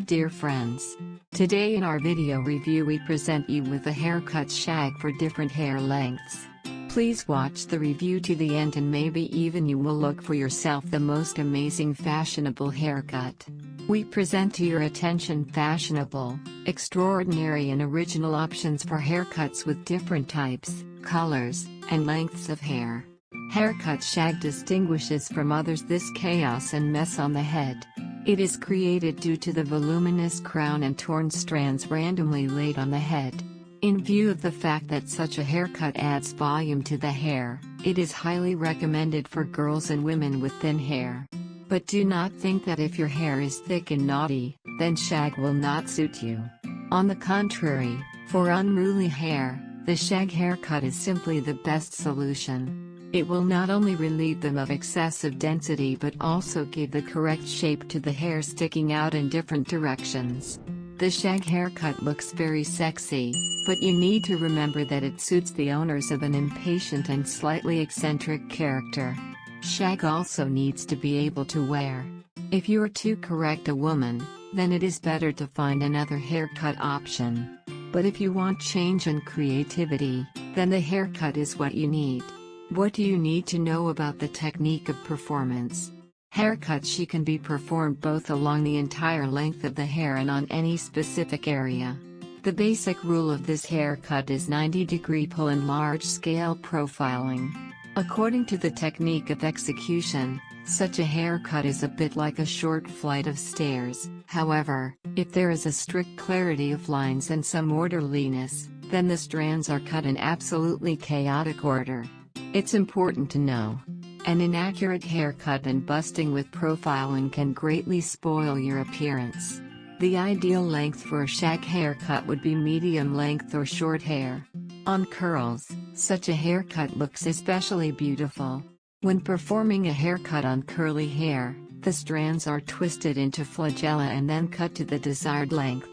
dear friends. Today in our video review we present you with a haircut shag for different hair lengths. Please watch the review to the end and maybe even you will look for yourself the most amazing fashionable haircut. We present to your attention fashionable, extraordinary and original options for haircuts with different types, colors, and lengths of hair. Haircut shag distinguishes from others this chaos and mess on the head. It is created due to the voluminous crown and torn strands randomly laid on the head. In view of the fact that such a haircut adds volume to the hair, it is highly recommended for girls and women with thin hair. But do not think that if your hair is thick and knotty, then shag will not suit you. On the contrary, for unruly hair, the shag haircut is simply the best solution. It will not only relieve them of excessive density but also give the correct shape to the hair sticking out in different directions. The shag haircut looks very sexy, but you need to remember that it suits the owners of an impatient and slightly eccentric character. Shag also needs to be able to wear. If you are to correct a woman, then it is better to find another haircut option. But if you want change and creativity, then the haircut is what you need. What do you need to know about the technique of performance? Haircut she can be performed both along the entire length of the hair and on any specific area. The basic rule of this haircut is 90-degree pull and large-scale profiling. According to the technique of execution, such a haircut is a bit like a short flight of stairs. However, if there is a strict clarity of lines and some orderliness, then the strands are cut in absolutely chaotic order. It's important to know. An inaccurate haircut and busting with profiling can greatly spoil your appearance. The ideal length for a shag haircut would be medium length or short hair. On curls, such a haircut looks especially beautiful. When performing a haircut on curly hair, the strands are twisted into flagella and then cut to the desired length.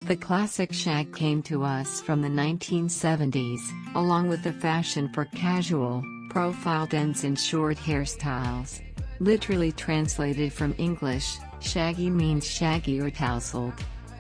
The classic shag came to us from the 1970s, along with the fashion for casual, profiled ends in short hairstyles. Literally translated from English, shaggy means shaggy or tousled.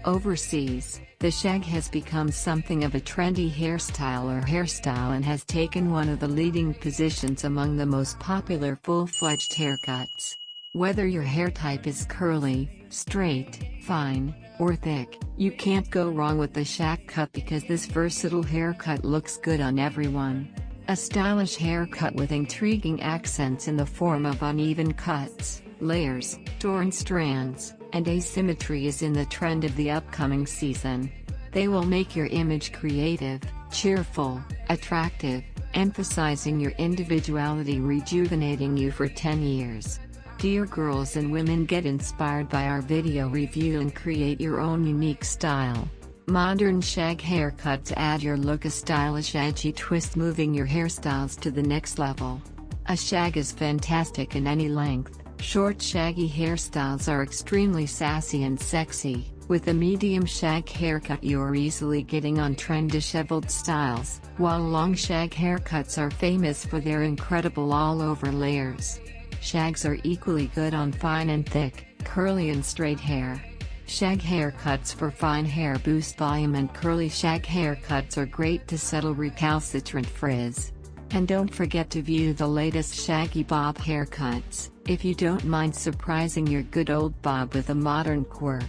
Overseas, the shag has become something of a trendy hairstyle and has taken one of the leading positions among the most popular full-fledged haircuts. Whether your hair type is curly, straight, fine, or thick, you can't go wrong with the shag cut because this versatile haircut looks good on everyone. A stylish haircut with intriguing accents in the form of uneven cuts, layers, torn strands, and asymmetry is in the trend of the upcoming season. They will make your image creative, cheerful, attractive, emphasizing your individuality, rejuvenating you for 10 years. Dear girls and women, get inspired by our video review and create your own unique style. Modern shag haircuts add your look a stylish edgy twist, moving your hairstyles to the next level. A shag is fantastic in any length. Short shaggy hairstyles are extremely sassy and sexy. With a medium shag haircut you're easily getting on trend disheveled styles, while long shag haircuts are famous for their incredible all-over layers. Shags are equally good on fine and thick, curly and straight hair. Shag haircuts for fine hair boost volume, and curly shag haircuts are great to settle recalcitrant frizz. And don't forget to view the latest shaggy bob haircuts, if you don't mind surprising your good old bob with a modern quirk.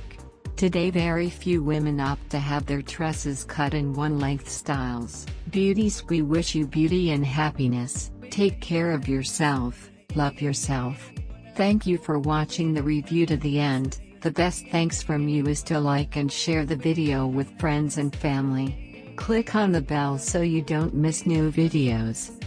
Today very few women opt to have their tresses cut in one-length styles. Beauties, we wish you beauty and happiness. Take care of yourself, love yourself. Thank you for watching the review to the end. The best thanks from you is to like and share the video with friends and family. Click on the bell so you don't miss new videos.